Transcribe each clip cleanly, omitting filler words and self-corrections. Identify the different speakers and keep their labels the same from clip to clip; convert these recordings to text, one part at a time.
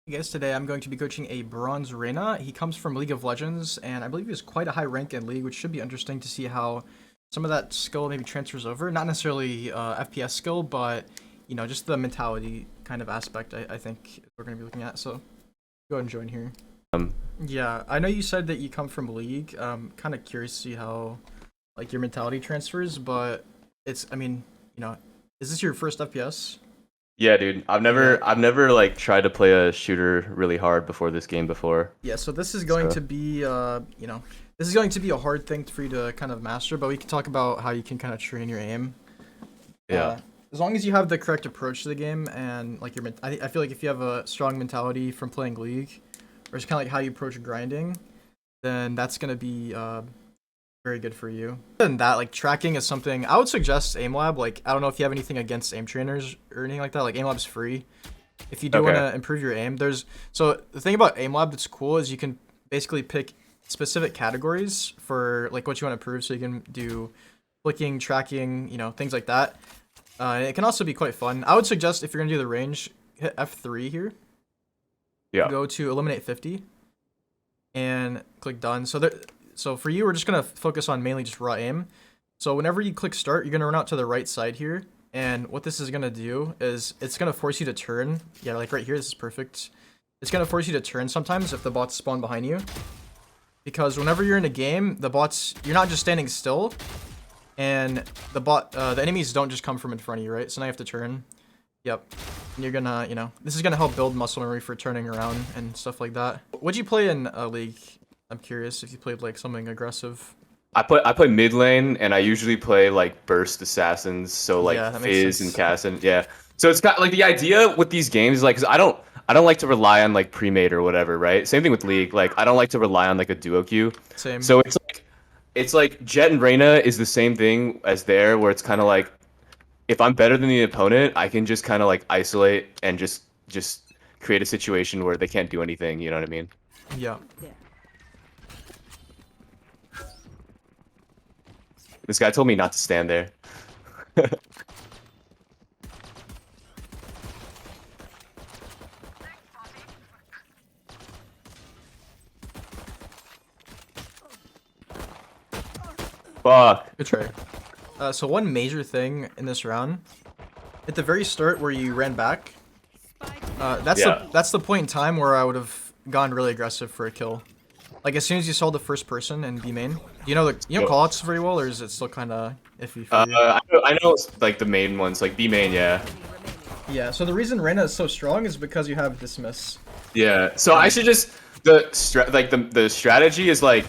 Speaker 1: Hey guys, today I'm going to be coaching a bronze Reyna. He comes from League of Legends, and I believe he has quite a high rank in League, which should be interesting to see how some of that skill maybe transfers over. Not necessarily FPS skill, but you know, just the mentality kind of aspect. I think we're going to be looking at. So go ahead and join here. Yeah, I know you said that you come from League. Kind of curious to see how like your mentality transfers, but I mean, you know, is this your first FPS?
Speaker 2: Yeah, dude. I've never like tried to play a shooter really hard before this game before.
Speaker 1: Yeah, so this is going
Speaker 2: So
Speaker 1: to be, you know, this is going to be a hard thing for you to kind of master, but we can talk about how you can kind of train your aim.
Speaker 2: yeah.
Speaker 1: As long as you have the correct approach to the game and like I feel like if you have a strong mentality from playing League, or it's kind of like how you approach grinding, then that's gonna be very good for you. Other than that, like tracking is something I would suggest AimLab. Like I don't know if you have anything against aim trainers or anything like that. Like AimLab's free. If you do want
Speaker 2: Okay.
Speaker 1: to improve your aim, so the thing about AimLab that's cool is you can basically pick specific categories for like what you want to improve. So you can do flicking, tracking, you know, things like that. And it can also be quite fun. I would suggest if you're gonna do the range, hit F3 here,
Speaker 2: Yeah.
Speaker 1: go to eliminate 50, and click done. So for you, we're just gonna focus on mainly just raw aim. So whenever you click start, you're gonna run out to the right side here. And what this is gonna do is it's gonna force you to turn. Yeah, like right here, this is perfect. It's gonna force you to turn sometimes if the bots spawn behind you. Because whenever you're in a game, you're not just standing still. And the enemies don't just come from in front of you, right? So now you have to turn. Yep. And you're gonna, you know, this is gonna help build muscle memory for turning around and stuff like that. What'd you play in League? I'm curious if you played like something aggressive.
Speaker 2: I play mid lane and I usually play like burst assassins, so like
Speaker 1: Yeah, that makes
Speaker 2: Fizz and
Speaker 1: sense.
Speaker 2: Cassin. Yeah. So it's kind of like the idea with these games is like, cause I don't like to rely on like pre-made or whatever, right? Same thing with League. Like I don't like to rely on like a duo queue.
Speaker 1: Same.
Speaker 2: So it's like Jett and Reyna is the same thing as there, where it's kind of like if I'm better than the opponent, I can just kind of like isolate and just create a situation where they can't do anything. You know what I mean?
Speaker 1: Yeah.
Speaker 2: This guy told me not to stand there. Fuck.
Speaker 1: Good try. So one major thing in this round, at the very start where you ran back,
Speaker 2: Yeah.
Speaker 1: that's the point in time where I would have gone really aggressive for a kill. Like as soon as you saw the first person in B main, do you know
Speaker 2: Yo.
Speaker 1: callouts very well, or is it still kind of iffy for you?
Speaker 2: I know like the main ones, like B main, yeah.
Speaker 1: Yeah. So the reason Reyna is so strong is because you have dismiss.
Speaker 2: Yeah. So I should just the strategy is like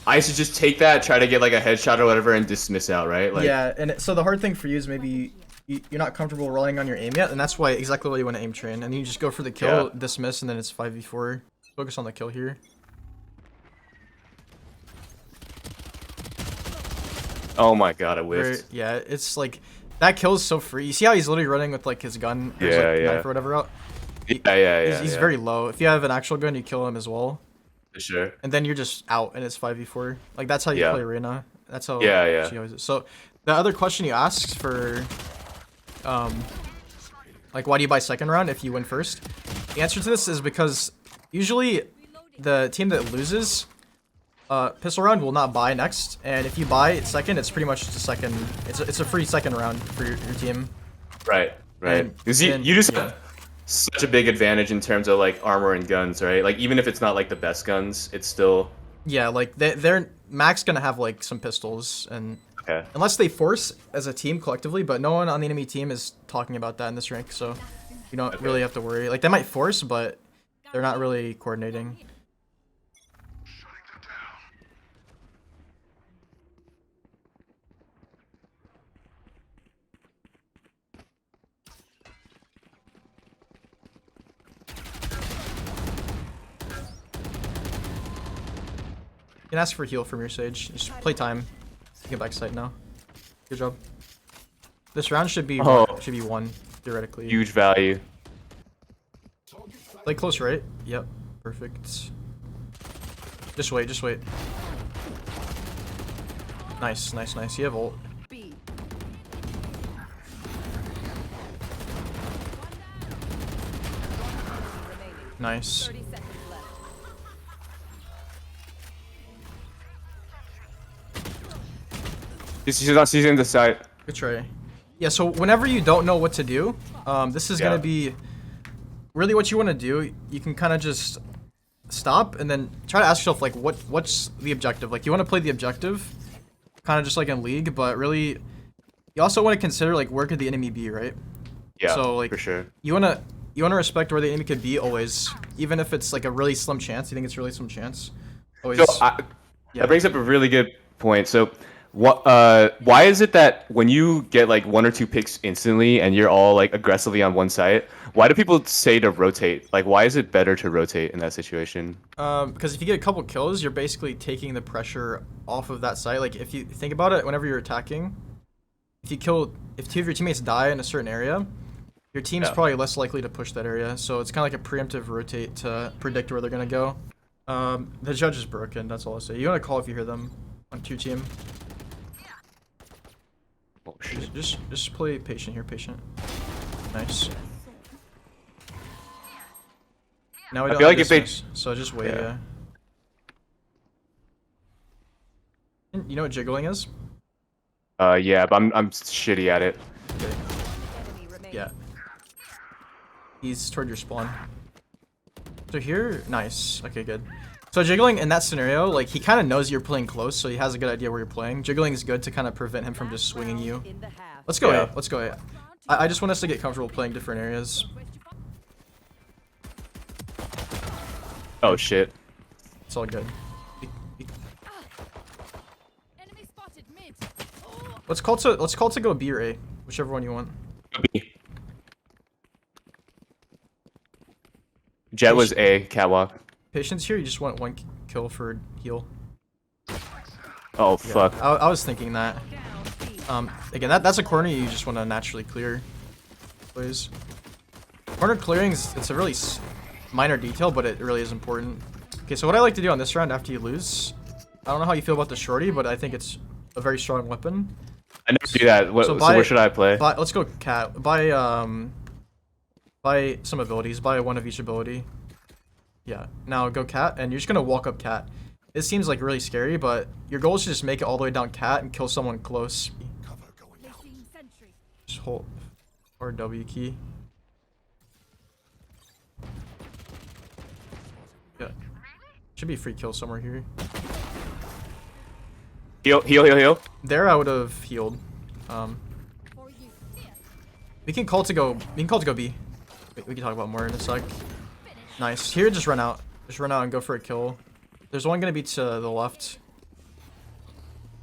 Speaker 2: I should just take that, try to get like a headshot or whatever, and dismiss out, right? Like
Speaker 1: Yeah, and so the hard thing for you is maybe you're not comfortable relying on your aim yet, and that's why exactly why you want to aim train, and you just go for the kill,
Speaker 2: yeah.
Speaker 1: dismiss, and then it's 5v4. Focus on the kill here.
Speaker 2: Oh my god, I whiffed.
Speaker 1: Yeah, it's like that kill is so free. You see how he's literally running with like his gun, or his,
Speaker 2: Yeah,
Speaker 1: like,
Speaker 2: yeah.
Speaker 1: knife or whatever out. He's
Speaker 2: Yeah.
Speaker 1: very low. If you have an actual gun, you kill him as well,
Speaker 2: For sure.
Speaker 1: and then you're just out, and it's 5v4. Like that's how you
Speaker 2: Yeah.
Speaker 1: play Reyna. That's how
Speaker 2: Yeah.
Speaker 1: she always is. So the other question you asked for, like why do you buy second round if you win first? The answer to this is because usually the team that loses pistol round will not buy next, and if you buy second, it's pretty much just a second. It's a free second round for your team.
Speaker 2: Right.
Speaker 1: And
Speaker 2: Because
Speaker 1: then
Speaker 2: you just
Speaker 1: yeah,
Speaker 2: have such a big advantage in terms of like armor and guns, right? Like even if it's not like the best guns, it's still
Speaker 1: yeah, like they're max gonna have like some pistols, and
Speaker 2: okay.
Speaker 1: unless they force as a team collectively, but no one on the enemy team is talking about that in this rank, so you don't
Speaker 2: Okay.
Speaker 1: really have to worry. Like they might force, but they're not really coordinating. You can ask for heal from your sage. Just play time. Get back sight now. Good job. This round should be
Speaker 2: Oh.
Speaker 1: one theoretically.
Speaker 2: Huge value.
Speaker 1: Play close, right? Yep. Perfect. Just wait. Just wait. Nice. You have ult. Nice.
Speaker 3: 30 seconds left.
Speaker 2: She's in the side.
Speaker 1: Good try. Yeah, so whenever you don't know what to do, this is gonna be really what you want to do. You can kind of just stop and then try to ask yourself like, what's the objective? Like, you want to play the objective, kind of just like in League, but really, you also want to consider like where could the enemy be, right?
Speaker 2: Yeah,
Speaker 1: so like
Speaker 2: for sure.
Speaker 1: You wanna respect where the enemy could be always, even if it's like a really slim chance. You think it's really slim chance. Always.
Speaker 2: So that brings up a really good point. So why is it that when you get like 1 or 2 picks instantly and you're all like aggressively on one side, why do people say to rotate? Like, why is it better to rotate in that situation?
Speaker 1: Because if you get a couple kills, you're basically taking the pressure off of that side. Like, if you think about it, whenever you're attacking, if 2 of your teammates die in a certain area, your team's probably less likely to push that area. So it's kind of like a preemptive rotate to predict where they're gonna go. The judge is broken. That's all I'll say. You want to call if you hear them on your team.
Speaker 2: Oh, shit.
Speaker 1: Just play patient here, patient. Nice. Now we don't
Speaker 2: feel
Speaker 1: have
Speaker 2: like if they-
Speaker 1: distance, so just wait.
Speaker 2: Yeah.
Speaker 1: Yeah. You know what jiggling is?
Speaker 2: Yeah, but I'm shitty at it.
Speaker 3: Enemy remaining.
Speaker 1: Yeah. He's toward your spawn. So here, nice. Okay, good. So jiggling in that scenario, like he kind of knows you're playing close, so he has a good idea where you're playing. Jiggling is good to kind of prevent him from just swinging you.
Speaker 3: In the half.
Speaker 1: Let's go
Speaker 2: Yeah.
Speaker 1: A. Let's go A. I just want us to get comfortable playing different areas.
Speaker 2: Oh shit.
Speaker 1: It's all good.
Speaker 3: Enemy spotted mid.
Speaker 1: Let's call to go B or A, whichever one you want.
Speaker 2: Jett was A, catwalk.
Speaker 1: Patience here, you just want 1 kill for heal.
Speaker 2: Oh
Speaker 1: Yeah,
Speaker 2: fuck.
Speaker 1: I was thinking that.
Speaker 3: Down B.
Speaker 1: Again, that's a corner you just want to naturally clear. Please. Corner clearing it's a really minor detail, but it really is important. Okay, so what I like to do on this round after you lose, I don't know how you feel about the shorty, but I think it's a very strong weapon.
Speaker 2: I never do that. So where should I play?
Speaker 1: Let's go cat. Buy some abilities. Buy 1 of each ability. Yeah. Now go cat, and you're just gonna walk up cat. It seems like really scary, but your goal is to just make it all the way down cat and kill someone close.
Speaker 3: Placing sentry.
Speaker 1: Just hold or W key. Yeah. Should be free kill somewhere here.
Speaker 2: Heal.
Speaker 1: There I would have healed.
Speaker 3: For you.
Speaker 1: We can call to go. We can call to go B. We can talk about more in a sec. Nice. Here, just run out. Just run out and go for a kill. There's one gonna be to the left.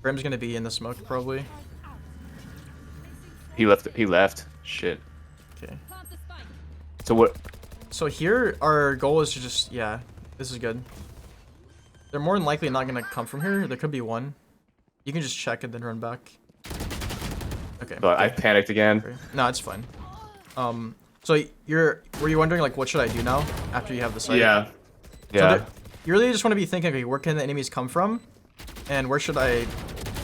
Speaker 1: Brim's gonna be in the smoke probably.
Speaker 2: He left. Shit.
Speaker 1: Okay.
Speaker 3: Plant the spike.
Speaker 2: So what?
Speaker 1: So here, our goal is to just this is good. They're more than likely not gonna come from here. There could be one. You can just check and then run back. Okay.
Speaker 2: So I panicked again.
Speaker 1: No, it's fine. So were you wondering like what should I do now after you have the site?
Speaker 2: Yeah.
Speaker 1: So you really just want to be thinking, okay, where can the enemies come from, and where should I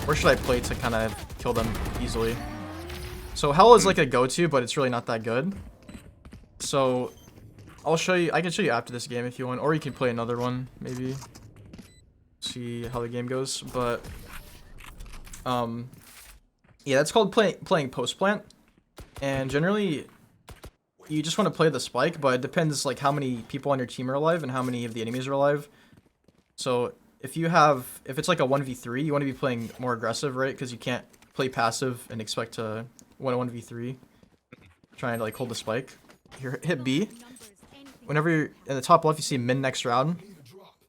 Speaker 1: play to kind of kill them easily? So Hell is like a go-to, but it's really not that good. So I'll show you. I can show you after this game if you want, or you can play another one maybe. See how the game goes, but yeah, that's called playing post plant, and generally you just want to play the spike, but it depends like how many people on your team are alive and how many of the enemies are alive. So if it's like a 1v3, you want to be playing more aggressive, right? Because you can't play passive and expect to win a 1v3 trying to like hold the spike. Here, hit B. Whenever you're in the top left, you see min next round.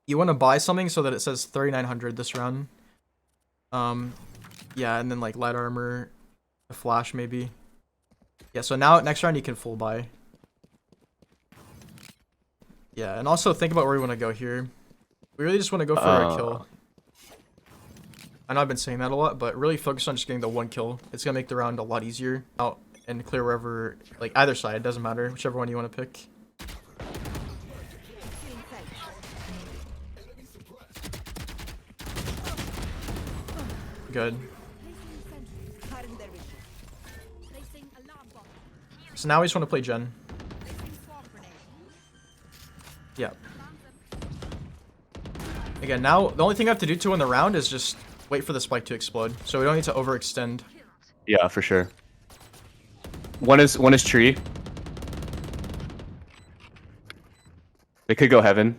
Speaker 1: You want to buy something so that it says 3900 this round. Yeah, and then like light armor, a flash maybe. Yeah, so now next round you can full buy. Yeah, and also think about where we want to go here. We really just want to go for a kill. I know I've been saying that a lot, but really focus on just getting the 1 kill. It's gonna make the round a lot easier. Out and clear wherever, like either side, doesn't matter, whichever one you want to pick. Good.
Speaker 3: Placing alarm bot.
Speaker 1: So now we just want to play Jen.
Speaker 3: Placing swarm grenade.
Speaker 1: Yeah. Again, now the only thing I have to do to win the round is just wait for the spike to explode. So we don't need to overextend.
Speaker 2: Yeah, for sure. One is tree. They could go heaven.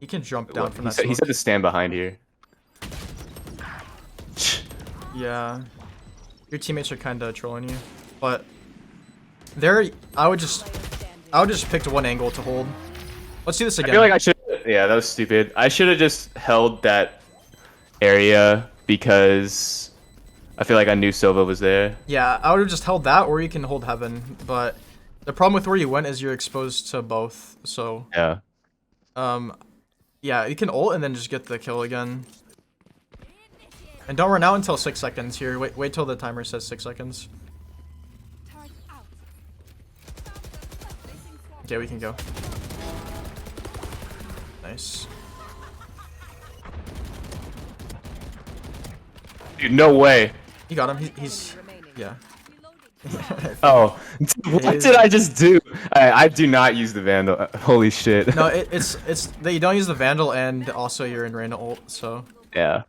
Speaker 1: He can jump down from that
Speaker 2: He
Speaker 1: smoke.
Speaker 2: said to stand behind here.
Speaker 1: Yeah. Your teammates are kind of trolling you, but there I would just pick one angle to hold. Let's do this again.
Speaker 2: I feel like I should. Yeah, that was stupid. I should have just held that area because I feel like I knew Silva was there.
Speaker 1: Yeah, I would have just held that, or you can hold heaven. But the problem with where you went is you're exposed to both. So
Speaker 2: Yeah.
Speaker 1: yeah, you can ult and then just get the kill again. And don't run out until 6 seconds here. Wait till the timer says 6 seconds.
Speaker 3: Turret out.
Speaker 1: Okay, we can go. Nice.
Speaker 2: Dude, no way.
Speaker 1: You got him. He's yeah.
Speaker 2: Oh, what did I just do? I do not use the Vandal. Holy shit.
Speaker 1: No, it's that you don't use the Vandal, and also you're in Reyna ult. So
Speaker 2: Yeah.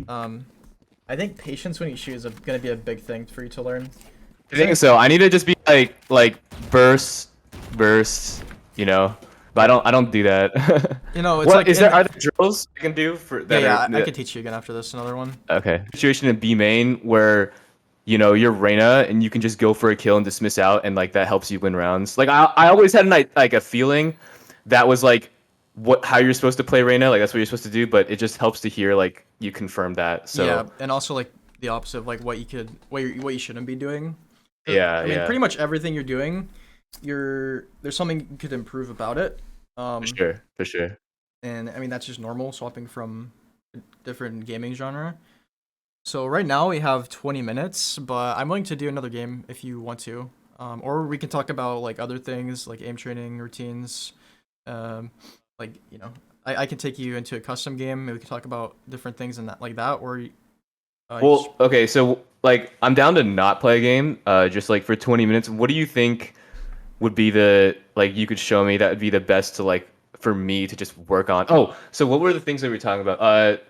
Speaker 1: I think patience when you shoot is gonna be a big thing for you to learn.
Speaker 2: I think so. I need to just be like burst, you know. But I don't do that.
Speaker 1: You know, it's
Speaker 2: What
Speaker 1: like
Speaker 2: is there? Are there drills I can do for that?
Speaker 1: yeah,
Speaker 2: are-
Speaker 1: I can teach you again after this. Another one.
Speaker 2: Okay. Situation in B main where, you know, you're Reyna and you can just go for a kill and dismiss out, and like that helps you win rounds. Like I always had like a feeling that was like how you're supposed to play Reyna. Like that's what you're supposed to do. But it just helps to hear like you confirm that. So
Speaker 1: Yeah, and also like the opposite of like what you shouldn't be doing.
Speaker 2: yeah,
Speaker 1: I mean,
Speaker 2: yeah.
Speaker 1: pretty much everything you're doing, there's something you could improve about it.
Speaker 2: For sure.
Speaker 1: And I mean that's just normal swapping from a different gaming genre. So right now we have 20 minutes, but I'm willing to do another game if you want to. Or we can talk about like other things like aim training routines. Like, you know, I can take you into a custom game. Maybe we can talk about different things and that like that. Or
Speaker 2: Well, okay, so like I'm down to not play a game, just like for 20 minutes. What do you think would be the like you could show me that would be the best to like for me to just work on? Oh, so what were the things that we were talking about?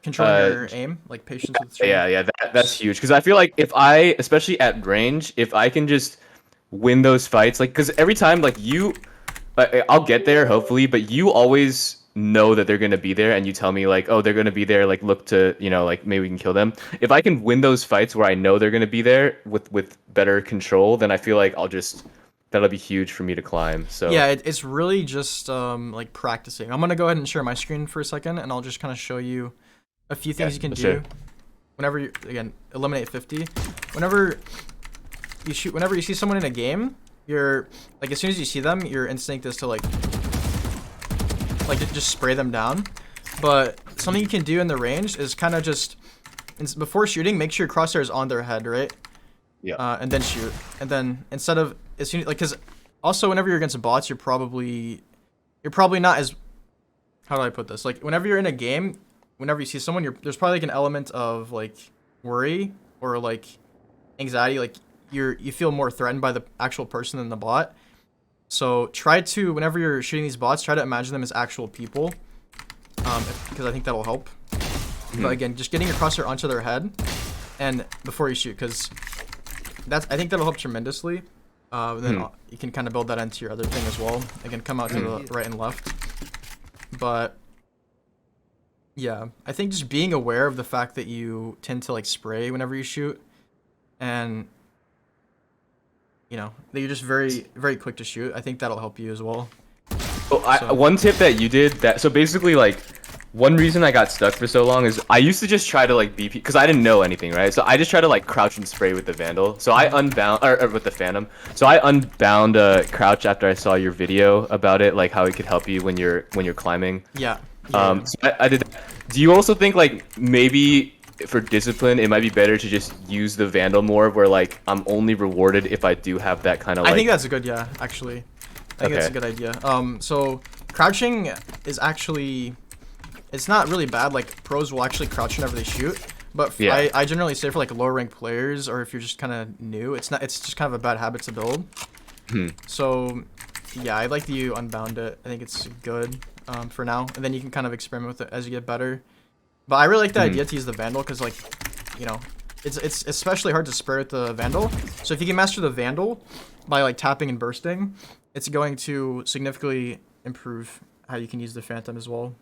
Speaker 1: controlling your aim, like patience with stream.
Speaker 2: Yeah, that's huge because I feel like if I, especially at range, if I can just win those fights, like because every time like I'll get there hopefully, but you always know that they're gonna be there, and you tell me like, oh, they're gonna be there, like look to, you know, like maybe we can kill them. If I can win those fights where I know they're gonna be there with better control, then I feel like that'll be huge for me to climb. So
Speaker 1: Yeah, it's really just like practicing. I'm gonna go ahead and share my screen for a second, and I'll just kind of show you a few things you can do.
Speaker 2: sure.
Speaker 1: Whenever you eliminate 50. Whenever you see someone in a game, you're like as soon as you see them, your instinct is to like just spray them down. But something you can do in the range is kind of just before shooting, make sure your crosshair is on their head, right?
Speaker 2: Yeah.
Speaker 1: And then shoot. And then instead of as soon like because also whenever you're against bots, you're probably not as, how do I put this? Like whenever you're in a game, whenever you see someone, there's probably like an element of like worry or like anxiety, like you feel more threatened by the actual person than the bot. So try to, whenever you're shooting these bots, try to imagine them as actual people, because I think that'll help. But again, just getting your crosshair onto their head and before you shoot, because I think that'll help tremendously. Then you can kind of build that into your other thing as well. Again, come out to the right and left. But yeah, I think just being aware of the fact that you tend to like spray whenever you shoot, and you know that you're just very, very quick to shoot. I think that'll help you as well.
Speaker 2: Well, one tip that you did so basically like one reason I got stuck for so long is I used to just try to like BP because I didn't know anything, right? So I just try to like crouch and spray with the Vandal. So I unbound or with the Phantom. So I unbound crouch after I saw your video about it, like how it could help you when you're climbing.
Speaker 1: Yeah.
Speaker 2: So I did that. Do you also think like maybe for discipline it might be better to just use the Vandal more, where like I'm only rewarded if I do have that kind of like...
Speaker 1: I think that's a good, yeah, actually. I think that's a good idea. So crouching is actually, it's not really bad. Like pros will actually crouch whenever they shoot, But
Speaker 2: Yeah.
Speaker 1: I generally say for like lower ranked players, or if you're just kind of new, it's just kind of a bad habit to build. So yeah, I'd like you unbound it. I think it's good for now, and then you can kind of experiment with it as you get better. But I really like the idea to use the Vandal because, like, you know, it's especially hard to spare with the Vandal. So if you can master the Vandal by like tapping and bursting, it's going to significantly improve how you can use the Phantom as well.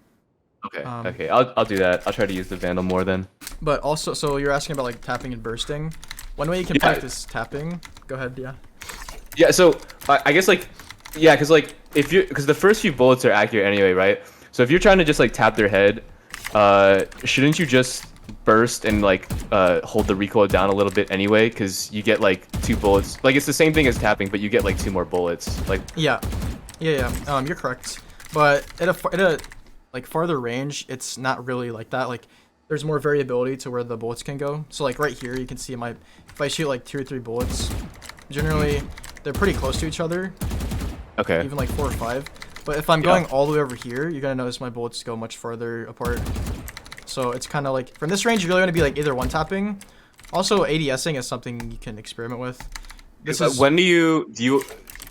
Speaker 2: Okay. Okay. I'll do that. I'll try to use the Vandal more then.
Speaker 1: But also, so you're asking about like tapping and bursting. One way you can
Speaker 2: Yeah.
Speaker 1: practice tapping. Go ahead. Yeah.
Speaker 2: Yeah. So I guess like, yeah, because like because the first few bullets are accurate anyway, right? So if you're trying to just like tap their head, shouldn't you just burst and like hold the recoil down a little bit anyway? Because you get like 2 bullets. Like it's the same thing as tapping, but you get like 2 more bullets. Like
Speaker 1: Yeah. You're correct. But at a like farther range, it's not really like that. Like there's more variability to where the bullets can go. So like right here, you can see if I shoot like 2 or 3 bullets, generally they're pretty close to each other.
Speaker 2: okay.
Speaker 1: Even like 4 or 5. But if I'm going all the way over here, you're gonna notice my bullets go much farther apart. So it's kind of like from this range, you really want to be like either one tapping. Also, ADSing is something you can experiment with. This is
Speaker 2: when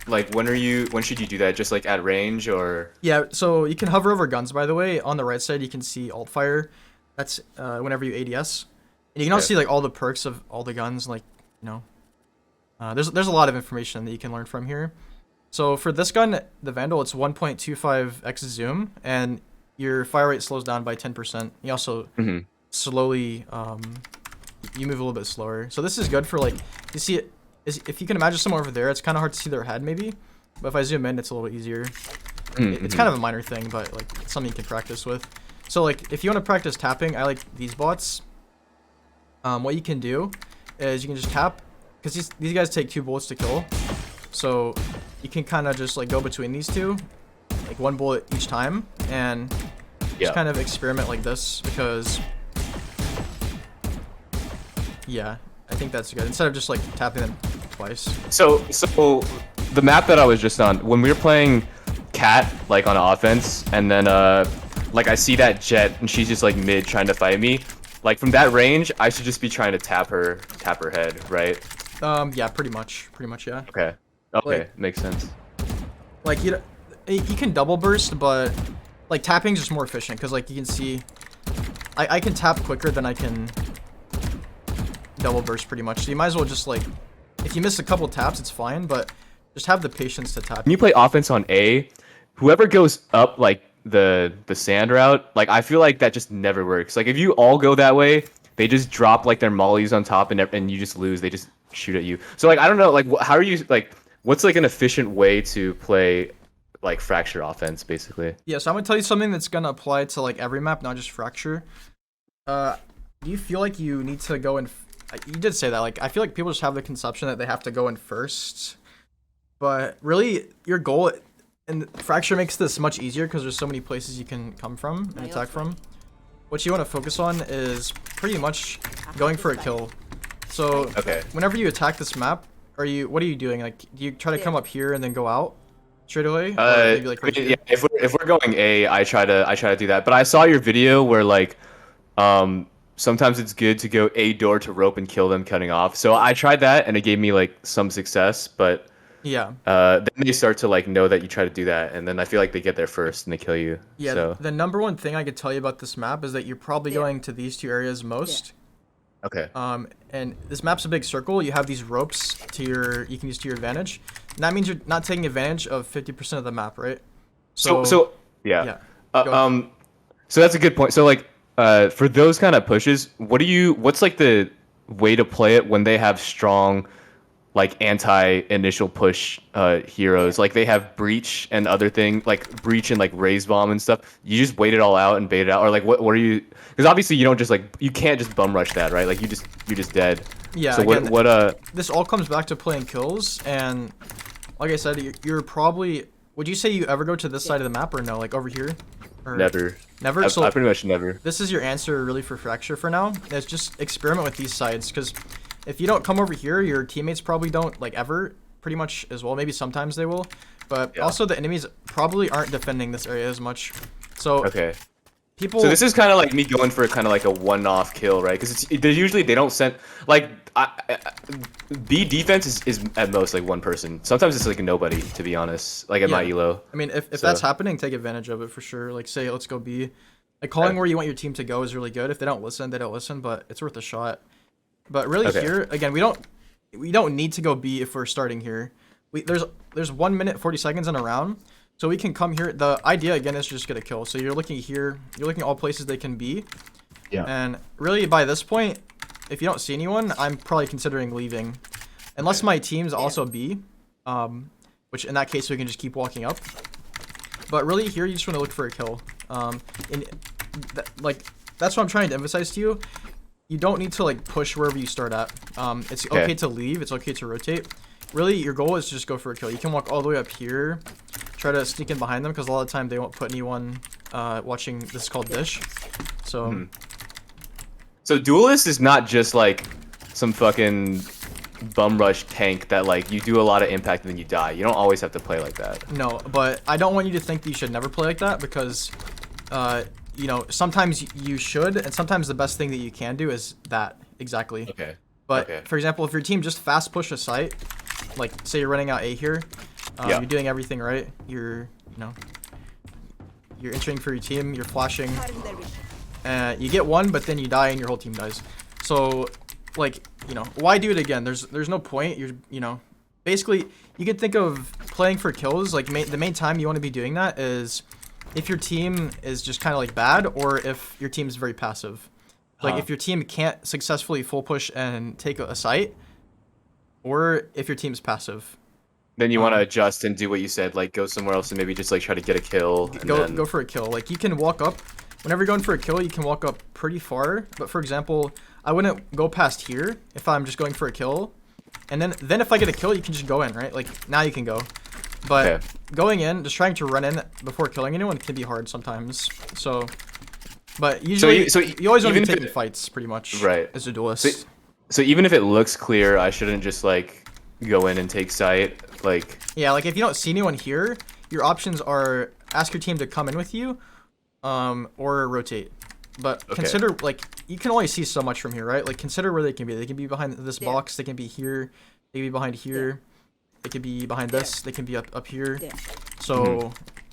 Speaker 2: when should you do that? Just like at range or?
Speaker 1: Yeah, so you can hover over guns, by the way. On the right side, you can see alt fire. That's whenever you ADS. And you can also see like all the perks of all the guns, like, you know. There's a lot of information that you can learn from here. So for this gun, the Vandal, it's 1.25x zoom, and your fire rate slows down by 10%. You also slowly, you move a little bit slower. So this is good for like, you see it, if you can imagine someone over there, it's kind of hard to see their head maybe. But if I zoom in, it's a little easier. It's kind of a minor thing, but like it's something you can practice with. So like if you want to practice tapping, I like these bots. What you can do is you can just tap, because these guys take 2 bullets to kill. So you can kind of just like go between these two, like 1 bullet each time, and just kind of experiment like this, because yeah, I think that's good. Instead of just like tapping them twice.
Speaker 2: So the map that I was just on, when we were playing Cat like on offense, and then like I see that Jett and she's just like mid trying to fight me, like from that range I should just be trying to tap her head, right?
Speaker 1: Yeah, pretty much, yeah.
Speaker 2: Okay,
Speaker 1: Like-
Speaker 2: makes sense.
Speaker 1: Like you can double burst, but like tapping's just more efficient, because like you can see I can tap quicker than I can double burst pretty much. So you might as well just like, if you miss a couple taps, it's fine, but just have the patience to tap.
Speaker 2: When you play offense on A, whoever goes up like the sand route, like I feel like that just never works. Like if you all go that way, they just drop like their mollies on top, and you just lose. They just shoot at you. So like I don't know, like how are you like? What's like an efficient way to play like Fracture offense, basically?
Speaker 1: Yeah, so I'm gonna tell you something that's gonna apply to like every map, not just Fracture. Do you feel like you need to go in? You did say that. Like I feel like people just have the conception that they have to go in first, but really your goal, and Fracture makes this much easier because there's so many places you can come from and attack from. What you want to focus on is pretty much going for a kill. So whenever you attack this map, what are you doing? Like, do you try to come up here and then go out straight away? Or maybe like right here?
Speaker 2: Yeah, if we're going A, I try to do that. But I saw your video where like sometimes it's good to go A door to rope and kill them cutting off. So I tried that and it gave me like some success, but
Speaker 1: Yeah.
Speaker 2: then they start to like know that you try to do that, and then I feel like they get there first and they kill you.
Speaker 1: Yeah.
Speaker 2: So.
Speaker 1: The number one thing I could tell you about this map is that you're probably going to these 2 areas most.
Speaker 2: Okay.
Speaker 1: And this map's a big circle. You have these ropes you can use to your advantage. And that means you're not taking advantage of 50% of the map, right?
Speaker 2: So yeah.
Speaker 1: Go.
Speaker 2: So that's a good point. So like for those kind of pushes, what's like the way to play it when they have strong like anti-initial push heroes? Like they have breach and other thing, like breach and like raise bomb and stuff. You just wait it all out and bait it out, or like what are you? Because obviously you don't just like, you can't just bum rush that, right? Like you're just dead.
Speaker 1: Yeah.
Speaker 2: So
Speaker 1: again,
Speaker 2: what
Speaker 1: this all comes back to playing kills, and like I said, you're probably. Would you say you ever go to this side of the map, or no? Like over here? Or
Speaker 2: Never.
Speaker 1: Never.
Speaker 2: I
Speaker 1: So
Speaker 2: pretty much never.
Speaker 1: this is your answer really for Fracture for now. Is just experiment with these sides, because if you don't come over here, your teammates probably don't like ever, pretty much as well. Maybe sometimes they will, but also the enemies probably aren't defending this area as much. So people.
Speaker 2: So this is kind of like me going for kind of like a one-off kill, right? Because they don't send like B defense is at most like one person. Sometimes it's like nobody, to be honest. Like at my elo.
Speaker 1: I mean, if that's happening, take advantage of it for sure. Like say, let's go B. Like calling where you want your team to go is really good. If they don't listen, they don't listen, but it's worth a shot. But really here again, we don't need to go B if we're starting here. There's 1 minute 40 seconds in a round. So we can come here. The idea again is just get a kill. So you're looking here. You're looking at all places they can be.
Speaker 4: Yeah.
Speaker 1: And really by this point, if you don't see anyone, I'm probably considering leaving, unless my team's also B, which in that case we can just keep walking up. But really here you just want to look for a kill. Like that's what I'm trying to emphasize to you. You don't need to like push wherever you start at. It's okay to leave. It's okay to rotate. Really, your goal is to just go for a kill. You can walk all the way up here. Try to sneak in behind them because a lot of the time they won't put anyone watching. This is called dish. So
Speaker 2: So duelist is not just like some fucking bum rush tank that like you do a lot of impact and then you die. You don't always have to play like that.
Speaker 1: No, but I don't want you to think that you should never play like that because you know, sometimes you should, and sometimes the best thing that you can do is that exactly.
Speaker 2: Okay.
Speaker 1: But for example, if your team just fast push a site, like say you're running out A here, you're doing everything right. You're entering for your team. You're flashing. You get one, but then you die and your whole team dies. So, like, you know, why do it again? There's no point. You know, basically, you can think of playing for kills. Like, the main time you want to be doing that is if your team is just kind of like bad, or if your team is very passive. Like, if your team can't successfully full push and take a site, or if your team's passive.
Speaker 2: Then you want to adjust and do what you said, like go somewhere else and maybe just like try to get a kill.
Speaker 1: Go for a kill. Like you can walk up. Whenever you're going for a kill, you can walk up pretty far. But for example, I wouldn't go past here if I'm just going for a kill. And then if I get a kill, you can just go in, right? Like now you can go. But going in, just trying to run in before killing anyone can be hard sometimes. So, but usually, you always want to be taking fights pretty much.
Speaker 2: Right.
Speaker 1: As a duelist.
Speaker 2: So even if it looks clear, I shouldn't just like go in and take site. Like
Speaker 1: yeah, like if you don't see anyone here, your options are ask your team to come in with you, or rotate. But consider, like, you can only see so much from here, right? Like consider where they can be. They can be behind this box. They can be here. They can be behind here. They could be behind this. They can be up here. So,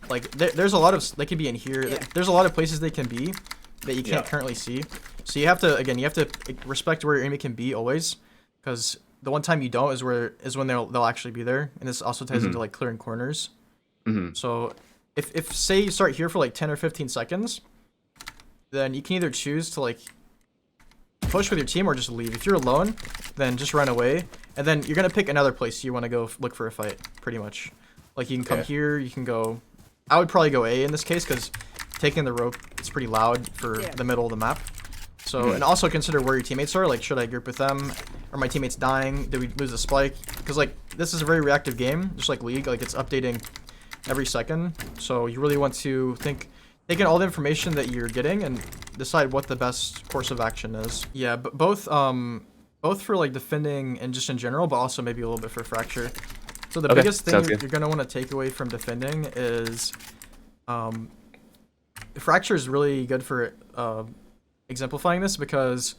Speaker 1: like, there's a lot of they can be in here. There's a lot of places they can be that you can't currently see. So you have to respect where your enemy can be always, because the one time you don't is when they'll actually be there, and this also ties into like clearing corners. So if say you start here for like 10 or 15 seconds, then you can either choose to like push with your team or just leave. If you're alone, then just run away, and then you're gonna pick another place you want to go look for a fight. Pretty much, like you can come here. You can go. I would probably go A in this case because taking the rope it's pretty loud for the middle of the map. So and also consider where your teammates are. Like, should I group with them? Are my teammates dying? Did we lose a spike? Because like this is a very reactive game, just like League. Like it's updating every second. So you really want to take in all the information that you're getting and decide what the best course of action is. Yeah, but both for like defending and just in general, but also maybe a little bit for fracture. So the biggest thing you're gonna want to take away from defending is fracture is really good for exemplifying this, because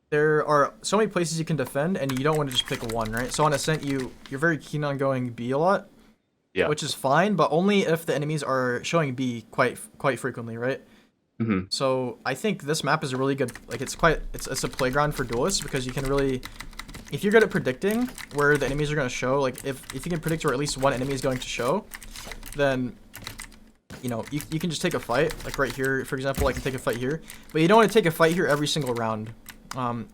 Speaker 1: there are so many places you can defend and you don't want to just pick one, right? So on Ascent you're very keen on going B a lot. Yeah. Which is fine, but only if the enemies are showing B quite frequently, right? So I think this map is a really good, like it's a playground for duelists, because you can really, if you're good at predicting where the enemies are going to show, like if you can predict where at least one enemy is going to show, then you know you can just take a fight. Like right here, for example, I can take a fight here, but you don't want to take a fight here every single round.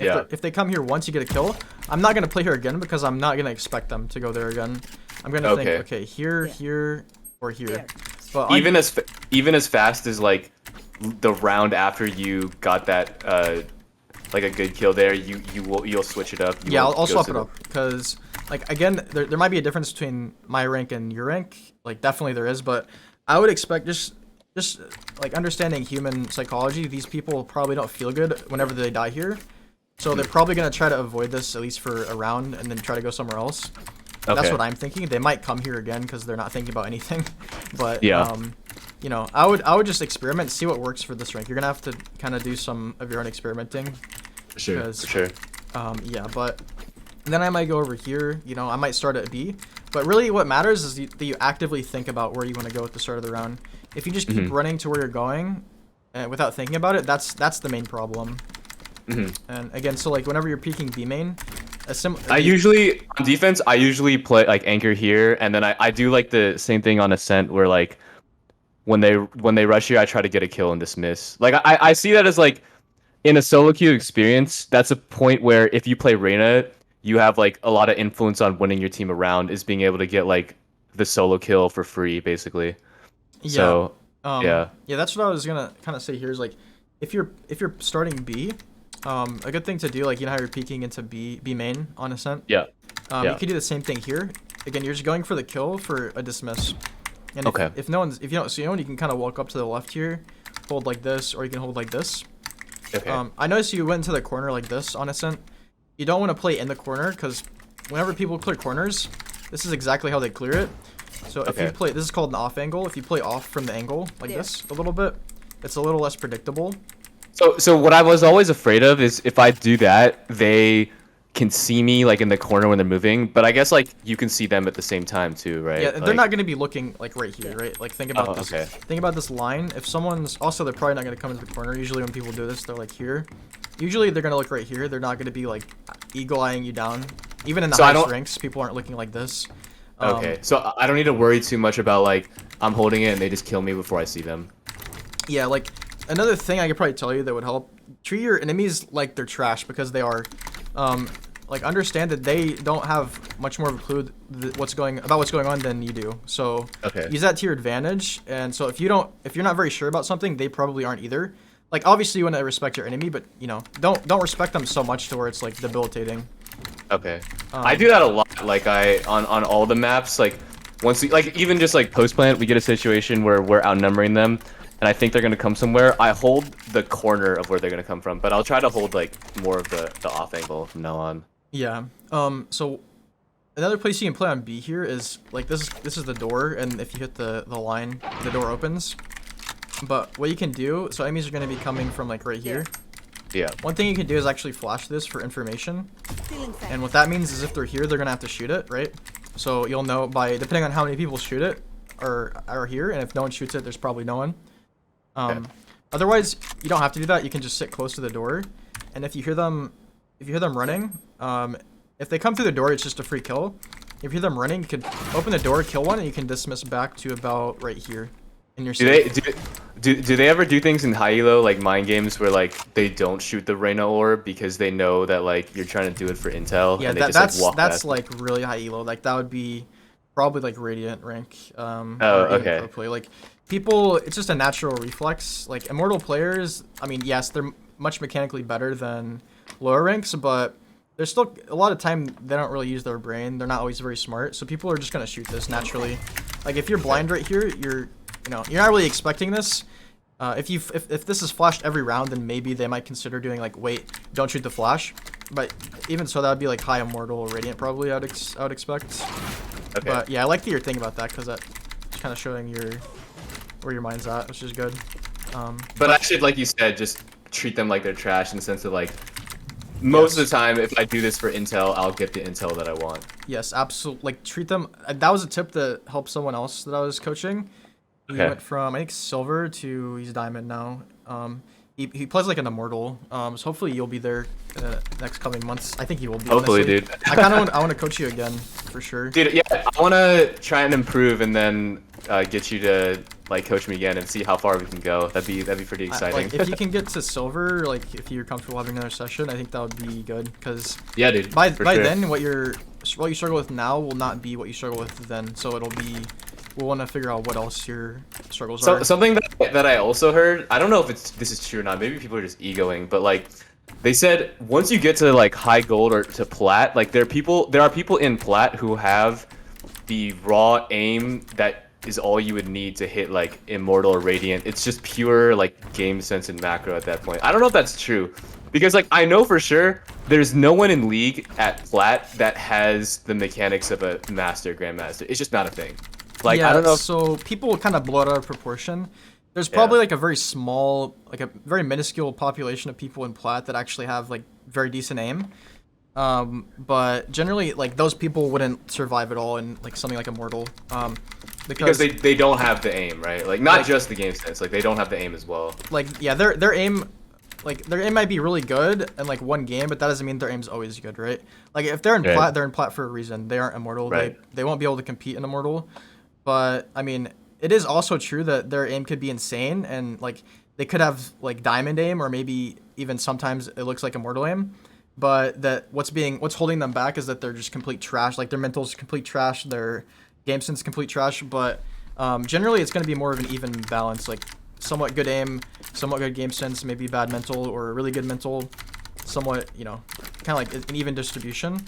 Speaker 1: If they come here once, you get a kill. I'm not going to play here again because I'm not going to expect them to go there again. I'm going to think, okay, here, or here. But
Speaker 2: even as fast as like the round after you got that like a good kill there, you'll switch it up.
Speaker 1: I'll swap it up, because like again, there might be a difference between my rank and your rank. Like definitely there is, but I would expect just like understanding human psychology, these people probably don't feel good whenever they die here. So they're probably going to try to avoid this at least for a round and then try to go somewhere else. That's what I'm thinking. They might come here again because they're not thinking about anything. But you know, I would just experiment, see what works for this rank. You're gonna have to kind of do some of your own experimenting.
Speaker 2: For sure. For sure.
Speaker 1: Yeah, but then I might go over here. You know, I might start at B. But really, what matters is that you actively think about where you want to go at the start of the round. If you just keep running to where you're going, without thinking about it, that's the main problem. And again, so like whenever you're peeking B main,
Speaker 2: I usually on defense I usually play like anchor here, and then I do like the same thing on ascent where like when they rush here I try to get a kill and dismiss. Like I see that as like in a solo queue experience, that's a point where if you play Reyna, you have like a lot of influence on winning your team around, is being able to get like the solo kill for free basically.
Speaker 1: Yeah.
Speaker 2: So
Speaker 1: yeah, that's what I was gonna kind of say here is like if you're starting B, a good thing to do, like you know how you're peeking into B main on ascent.
Speaker 2: Yeah.
Speaker 1: You could do the same thing here. Again, you're just going for the kill for a dismiss. And if you don't see anyone, you can kind of walk up to the left here, hold like this, or you can hold like this.
Speaker 2: Okay.
Speaker 1: I noticed you went into the corner like this on ascent. You don't want to play in the corner because whenever people clear corners, this is exactly how they clear it. So if you play, this is called an off angle. If you play off from the angle like this a little bit, it's a little less predictable.
Speaker 2: So what I was always afraid of is if I do that, they can see me like in the corner when they're moving, but I guess like you can see them at the same time too, right?
Speaker 1: Yeah,
Speaker 2: like,
Speaker 1: they're not going to be looking like right here, right? Like think about this.
Speaker 2: Okay.
Speaker 1: Think about this line. If someone's also, they're probably not going to come into the corner. Usually when people do this, they're like here. Usually they're going to look right here. They're not going to be like eagle-eyeing you down. Even in the highest ranks, people aren't looking like this.
Speaker 2: Okay, so I don't need to worry too much about like I'm holding it and they just kill me before I see them.
Speaker 1: Yeah, like another thing I could probably tell you that would help, treat your enemies like they're trash because they are. Like understand that they don't have much more of a clue what's going on than you do. So use that to your advantage. And so if you're not very sure about something, they probably aren't either. Like obviously you want to respect your enemy, but you know, don't respect them so much to where it's like debilitating.
Speaker 2: Okay. I do that a lot. Like on all the maps, like once like even just like post plant, we get a situation where we're outnumbering them, and I think they're gonna come somewhere. I hold the corner of where they're gonna come from, but I'll try to hold like more of the off angle from now on.
Speaker 1: Yeah. So another place you can play on B here is like this is the door, and if you hit the line, the door opens. But what you can do, so enemies are gonna be coming from like right here.
Speaker 2: Yeah.
Speaker 1: One thing you can do is actually flash this for information. And what that means is if they're here, they're gonna have to shoot it, right? So you'll know by depending on how many people shoot it are here, and if no one shoots it, there's probably no one. Otherwise, you don't have to do that. You can just sit close to the door, and if you hear them running, if they come through the door, it's just a free kill. If you hear them running, you can open the door, kill one, and you can dismiss back to about right here. And you're safe.
Speaker 2: Do they ever do things in high elo like mind games where like they don't shoot the Reyna orb because they know that like you're trying to do it for intel?
Speaker 1: Yeah,
Speaker 2: and they
Speaker 1: that's
Speaker 2: just, like, walk
Speaker 1: that's
Speaker 2: back?
Speaker 1: like really high elo. Like that would be probably like Radiant rank.
Speaker 2: Oh,
Speaker 1: or even
Speaker 2: okay.
Speaker 1: pro play. Like people, it's just a natural reflex. Like immortal players, I mean, yes, they're much mechanically better than lower ranks, but there's still a lot of time they don't really use their brain. They're not always very smart, so people are just gonna shoot this naturally. Like if you're blind right here, you're not really expecting this. If this is flashed every round, then maybe they might consider doing like, wait, don't shoot the flash. But even so, that would be like high immortal or radiant probably. I would expect.
Speaker 2: Okay.
Speaker 1: But yeah, I like that you're thinking about that because that's kind of showing where your mind's at, which is good.
Speaker 2: But I should, like you said, just treat them like they're trash in the sense of like most of the time, if I do this for intel, I'll get the intel that I want.
Speaker 1: Yes, absolutely. Like treat them. That was a tip that helped someone else that I was coaching. He went from I think silver to he's diamond now. He plays like an immortal. So hopefully you'll be there next coming months. I think he will be.
Speaker 2: Hopefully,
Speaker 1: honestly.
Speaker 2: dude.
Speaker 1: I want to coach you again for sure.
Speaker 2: Dude, yeah, I want to try and improve and then get you to like coach me again and see how far we can go. That'd be pretty exciting.
Speaker 1: Like if you can get to silver, like if you're comfortable having another session, I think that would be good because
Speaker 2: yeah, dude.
Speaker 1: By
Speaker 2: sure.
Speaker 1: then, what you struggle with now will not be what you struggle with then. So it'll be. We'll want to figure out what else your struggles are.
Speaker 2: Something that I also heard, I don't know if this is true or not, maybe people are just egoing, but like they said once you get to like high gold or to plat, like there are people in plat who have the raw aim that is all you would need to hit like immortal or radiant. It's just pure like game sense and macro at that point. I don't know if that's true because like I know for sure there's no one in league at plat that has the mechanics of a master grandmaster. It's just not a thing. Like
Speaker 1: yeah,
Speaker 2: I don't know.
Speaker 1: so people kind of blow it out of proportion. There's probably like a very small, like a very minuscule population of people in plat that actually have like very decent aim. But generally, like those people wouldn't survive at all in like something like immortal.
Speaker 2: Because they don't have the aim, right? Like not just the game sense, like they don't have the aim as well.
Speaker 1: like yeah, their aim, like their aim might be really good in like one game, but that doesn't mean their aim's always good, right? Like if they're in
Speaker 2: Right.
Speaker 1: plat, they're in plat for a reason. They aren't immortal.
Speaker 2: Right.
Speaker 1: They won't be able to compete in immortal. But I mean, it is also true that their aim could be insane, and like they could have like diamond aim, or maybe even sometimes it looks like immortal aim. But that what's holding them back is that they're just complete trash. Like their mental's complete trash, their game sense complete trash. But generally, it's going to be more of an even balance. Like somewhat good aim, somewhat good game sense, maybe bad mental or really good mental, somewhat kind of like an even distribution.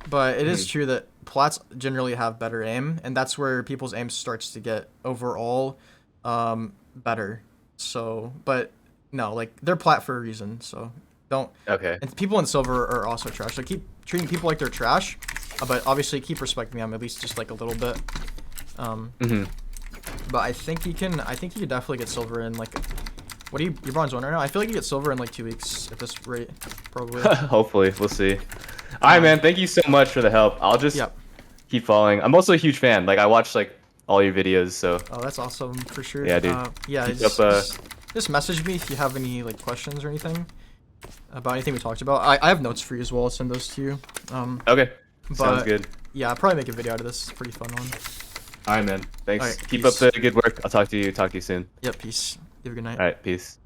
Speaker 1: But it is true that plats generally have better aim, and that's where people's aim starts to get overall better. So, but no, like they're plat for a reason. So don't.
Speaker 2: Okay.
Speaker 1: And people in silver are also trash. So keep treating people like they're trash, but obviously keep respecting them at least just like a little bit. But I think you can definitely get silver in like. What are you're bronze 1 right now? I feel like you get silver in like 2 weeks at this rate, probably.
Speaker 2: Hopefully, we'll see. All right, man. Thank you so much for the help. I'll just keep following. I'm also a huge fan. Like I watch like all your videos, so.
Speaker 1: Oh, that's awesome for sure.
Speaker 2: Yeah, dude.
Speaker 1: Yeah,
Speaker 2: Keep
Speaker 1: just message me if you have any like questions or anything about anything we talked about. I have notes for you as well. I'll send those to you.
Speaker 2: Okay.
Speaker 1: But,
Speaker 2: Sounds good.
Speaker 1: Yeah, I'll probably make a video out of this. It's a pretty fun one.
Speaker 2: All right, man. Thanks.
Speaker 1: All right,
Speaker 2: Keep
Speaker 1: peace.
Speaker 2: up the good work. I'll talk to you soon.
Speaker 1: Yep, peace. You have a good night.
Speaker 2: All right, peace.